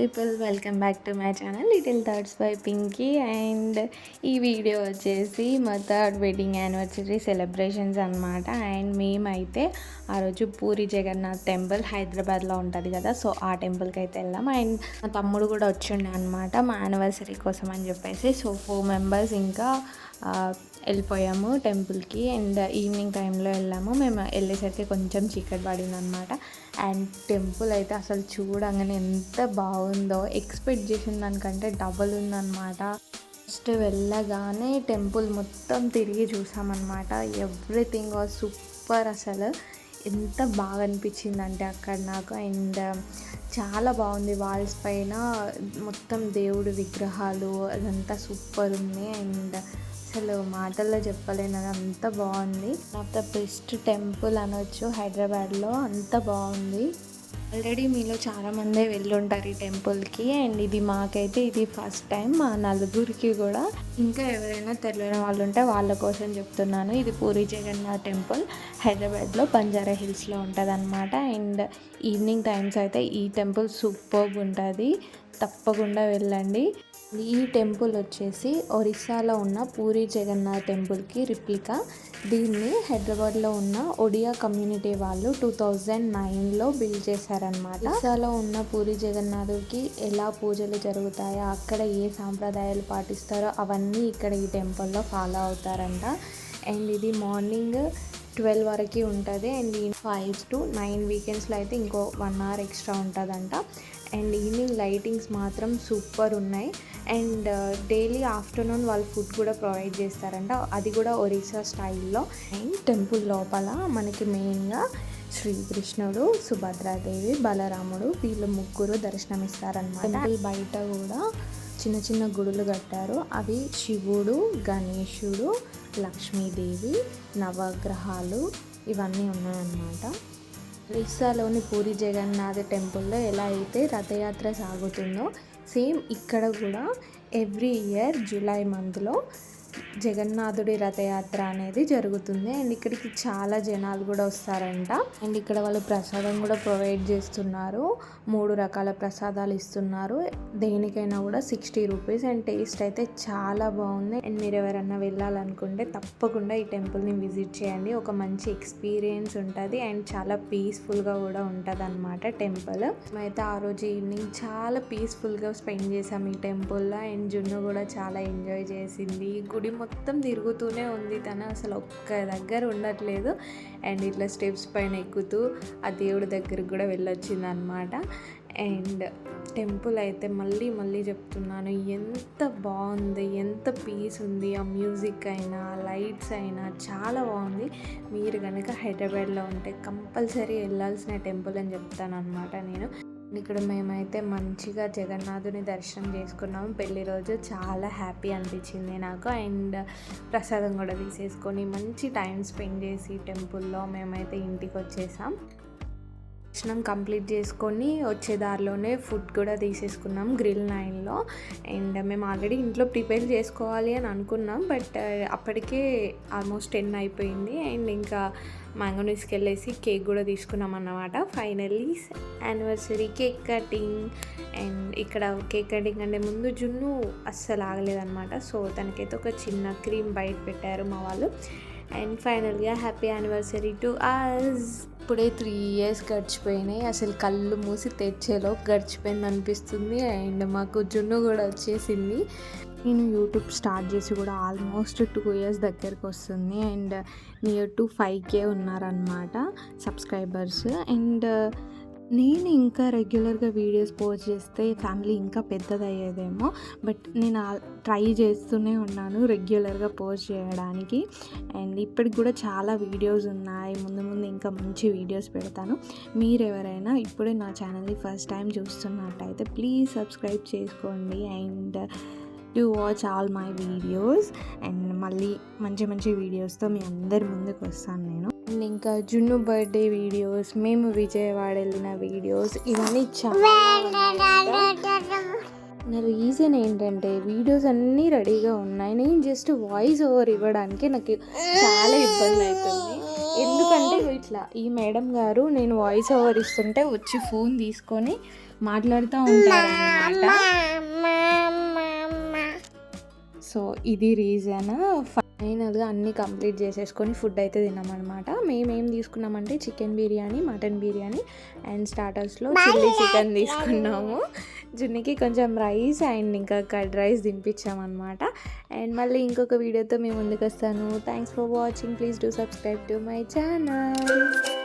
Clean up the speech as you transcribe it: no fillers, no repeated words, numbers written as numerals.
People, welcome back to my channel little thoughts by Pinky. And ఈ video వచ్చేసి మా third wedding anniversary celebrations అనమాట. And మేమైతే ఆ రోజు పూరి జగన్నాథ్ టెంపుల్ హైదరాబాద్లో ఉంటుంది కదా, సో ఆ టెంపుల్కి అయితే వెళ్ళాం. అండ్ మా తమ్ముడు కూడా వచ్చిండే అనమాట మా యానివర్సరీ కోసం అని చెప్పేసి. సో 4 మెంబర్స్ ఇంకా వెళ్ళిపోయాము టెంపుల్కి. అండ్ ఈవినింగ్ టైంలో వెళ్ళాము. మేము వెళ్ళేసరికి కొంచెం చీకటి పడింది అనమాట. అండ్ టెంపుల్ అయితే అసలు చూడంగానే ఎంత బాగుందో, ఎక్స్పెక్ట్ చేసిన దానికంటే డబల్ ఉందన్నమాట. ఫస్ట్ వెళ్ళగానే టెంపుల్ మొత్తం తిరిగి చూసామన్నమాట. Everything was super. అసలు ఎంత బాగా అనిపించిందంటే అక్కడ నాకు. అండ్ చాలా బాగుంది. వాల్స్ పైన మొత్తం దేవుడి విగ్రహాలు అదంతా సూపర్ ఉంది. అండ్ అసలు మాటల్లో చెప్పలేను, అంత బాగుంది. ఆఫ్ ద బెస్ట్ టెంపుల్ అనొచ్చు హైదరాబాద్లో, అంత బాగుంది. ఆల్రెడీ మీలో చాలామందే వెళ్ళుంటారు ఈ టెంపుల్కి. అండ్ ఇది మాకైతే ఇది ఫస్ట్ టైం. మా నలుగురికి కూడా. ఇంకా ఎవరైనా తెలియని వాళ్ళు ఉంటే వాళ్ళ కోసం చెప్తున్నాను. ఇది పూరి జగన్నాథ్ టెంపుల్ హైదరాబాద్లో బంజారా హిల్స్లో ఉంటుంది అనమాట. అండ్ ఈవినింగ్ టైమ్స్ అయితే ఈ టెంపుల్ సూపర్బ్ ఉంటుంది, తప్పకుండా వెళ్ళండి. ఈ టెంపుల్ వచ్చేసి ఒరిస్సాలో ఉన్న పూరి జగన్నాథ్ టెంపుల్కి రిప్లికా. దీన్ని హైదరాబాద్లో ఉన్న ఒడియా కమ్యూనిటీ వాళ్ళు 2009లో బిల్డ్ చేశారనమాట. ఒరిస్సాలో ఉన్న పూరి జగన్నాథుడికి ఎలా పూజలు జరుగుతాయో, అక్కడ ఏ సాంప్రదాయాలు పాటిస్తారో అవన్నీ ఇక్కడ ఈ టెంపుల్లో ఫాలో అవుతారంట. అండ్ ఇది మార్నింగ్ 12 వరకు ఉంటుంది. అండ్ 5 to 9 వీకెండ్స్లో అయితే ఇంకో 1 hour ఎక్స్ట్రా ఉంటుందంట. అండ్ ఈవినింగ్ లైటింగ్స్ మాత్రం సూపర్ ఉన్నాయి. అండ్ డైలీ ఆఫ్టర్నూన్ వాళ్ళు ఫుడ్ కూడా ప్రొవైడ్ చేస్తారంట, అది కూడా ఒరిస్సా స్టైల్లో. అండ్ టెంపుల్ లోపల మనకి మెయిన్గా శ్రీకృష్ణుడు, సుభద్రాదేవి, బలరాముడు వీళ్ళు ముగ్గురు దర్శనమిస్తారనమాట. టెంపుల్ బయట కూడా చిన్న చిన్న గుడులు కట్టారు. అవి శివుడు, గణేశుడు, లక్ష్మీదేవి, నవగ్రహాలు ఇవన్నీ ఉన్నాయన్నమాట. ఒరిస్సాలోని పూరి జగన్నాథ్ టెంపుల్లో ఎలా అయితే రథయాత్ర సాగుతుందో సేమ్ ఇక్కడ కూడా ఎవ్రీ ఇయర్ జూలై మంత్లో జగన్నాథుడి రథయాత్ర అనేది జరుగుతుంది. అండ్ ఇక్కడికి చాలా జనాలు కూడా వస్తారంట. అండ్ ఇక్కడ వాళ్ళు ప్రసాదం కూడా ప్రొవైడ్ చేస్తున్నారు. 3 రకాల ప్రసాదాలు ఇస్తున్నారు. దేనికైనా కూడా 60 రూపీస్. అండ్ టేస్ట్ అయితే చాలా బాగుంది. అండ్ మీరు ఎవరైనా వెళ్ళాలనుకుంటే తప్పకుండా ఈ టెంపుల్ని విజిట్ చేయండి. ఒక మంచి ఎక్స్పీరియన్స్ ఉంటుంది. అండ్ చాలా పీస్ఫుల్గా కూడా ఉంటుంది అనమాట టెంపుల్. మేమైతే ఆ రోజు ఈవినింగ్ చాలా పీస్ఫుల్గా స్పెండ్ చేసాం ఈ టెంపుల్లో. అండ్ జున్ను కూడా చాలా ఎంజాయ్ చేసింది. గుడి మొత్తం తిరుగుతూనే ఉంది తను, అసలు ఒక్క దగ్గర ఉండట్లేదు. అండ్ ఇట్లా స్టెప్స్ పైన ఎక్కుతూ ఆ దేవుడి దగ్గరికి కూడా వెళ్ళొచ్చింది అనమాట. అండ్ టెంపుల్ అయితే మళ్ళీ చెప్తున్నాను, ఎంత బాగుంది, ఎంత పీస్ ఉంది. ఆ మ్యూజిక్ అయినా లైట్స్ అయినా చాలా బాగుంది. మీరు కనుక హైదరాబాద్లో ఉంటే కంపల్సరీ వెళ్ళాల్సిన టెంపుల్ అని చెప్తాను అనమాట నేను. ఇక్కడ మేమైతే మంచిగా జగన్నాథుని దర్శనం చేసుకున్నాము. పెళ్లి రోజు చాలా హ్యాపీ అనిపించింది నాకు. అండ్ ప్రసాదం కూడా తీసేసుకొని మంచి టైం స్పెండ్ చేసి టెంపుల్లో మేమైతే ఇంటికి వచ్చేసాం. దర్శనం కంప్లీట్ చేసుకొని వచ్చే దారిలోనే ఫుడ్ కూడా తీసేసుకున్నాం గ్రిల్ 9లో. అండ్ మేము ఆల్రెడీ ఇంట్లో ప్రిపేర్ చేసుకోవాలి అని అనుకున్నాం, బట్ అప్పటికే ఆల్మోస్ట్ 10 అయిపోయింది. అండ్ ఇంకా మ్యాంగోనీస్కి వెళ్ళేసి కేక్ కూడా తీసుకున్నాం అన్నమాట. Finally anniversary cake cutting. And ఇక్కడ కేక్ కటింగ్ అంటే ముందు జున్ను అస్సలు ఆగలేదన్నమాట. సో తనకైతే ఒక చిన్న క్రీమ్ బైట్ పెట్టారు మా వాళ్ళు. అండ్ ఫైనల్గా హ్యాపీ యానివర్సరీ టు అస్. ఇప్పుడే 3 years గడిచిపోయినాయి. అసలు కళ్ళు మూసి తెచ్చేలోపు గడిచిపోయింది అనిపిస్తుంది. అండ్ మాకు జున్ను కూడా వచ్చేసింది. నేను యూట్యూబ్ స్టార్ట్ చేసి కూడా ఆల్మోస్ట్ 2 years దగ్గరికి వస్తుంది. అండ్ నియర్ టు 5K ఉన్నారనమాట సబ్స్క్రైబర్స్. అండ్ నేను ఇంకా రెగ్యులర్గా వీడియోస్ పోస్ట్ చేస్తే ఫ్యామిలీ ఇంకా పెద్దదయ్యేదేమో, బట్ నేను ట్రై చేస్తూనే ఉన్నాను రెగ్యులర్గా పోస్ట్ చేయడానికి. అండ్ ఇప్పటికి కూడా చాలా వీడియోస్ ఉన్నాయి. ముందు ఇంకా మంచి వీడియోస్ పెడతాను. మీరు ఎవరైనా ఇప్పుడే నా ఛానల్ని ఫస్ట్ టైం చూస్తున్నట్టయితే ప్లీజ్ సబ్స్క్రైబ్ చేసుకోండి. And do watch all my videos. And మళ్ళీ మంచి వీడియోస్తో మీ అందరి ముందుకు వస్తాను నేను. అండ్ ఇంకా జున్ను బర్త్డే వీడియోస్, మేము విజయవాడ వెళ్ళిన వీడియోస్, ఇవన్నీ చాలా. నా రీజన్ ఏంటంటే వీడియోస్ అన్నీ రెడీగా ఉన్నాయి, నేను జస్ట్ వాయిస్ ఓవర్ ఇవ్వడానికి నాకు చాలా ఇబ్బంది అవుతుంది. ఎందుకంటే ఇట్లా ఈ మేడం గారు నేను వాయిస్ ఓవర్ ఇస్తుంటే వచ్చి ఫోన్ తీసుకొని మాట్లాడుతూ ఉంటారన్నమాట. సో ఇది రీజన్. ఫైనల్గా అన్నీ కంప్లీట్ చేసేసుకొని ఫుడ్ అయితే తిన్నామన్నమాట. మేమేం తీసుకున్నామంటే chicken biryani, mutton biryani and స్టార్టర్స్లో చిల్లీ చికెన్ తీసుకున్నాము. జున్నికి కొంచెం రైస్ అండ్ ఇంకా కర్డ్ రైస్ తినిపించామన్నమాట. అండ్ మళ్ళీ ఇంకొక వీడియోతో మేము ముందుకు వస్తాను. Thanks for watching. Please do subscribe to my channel.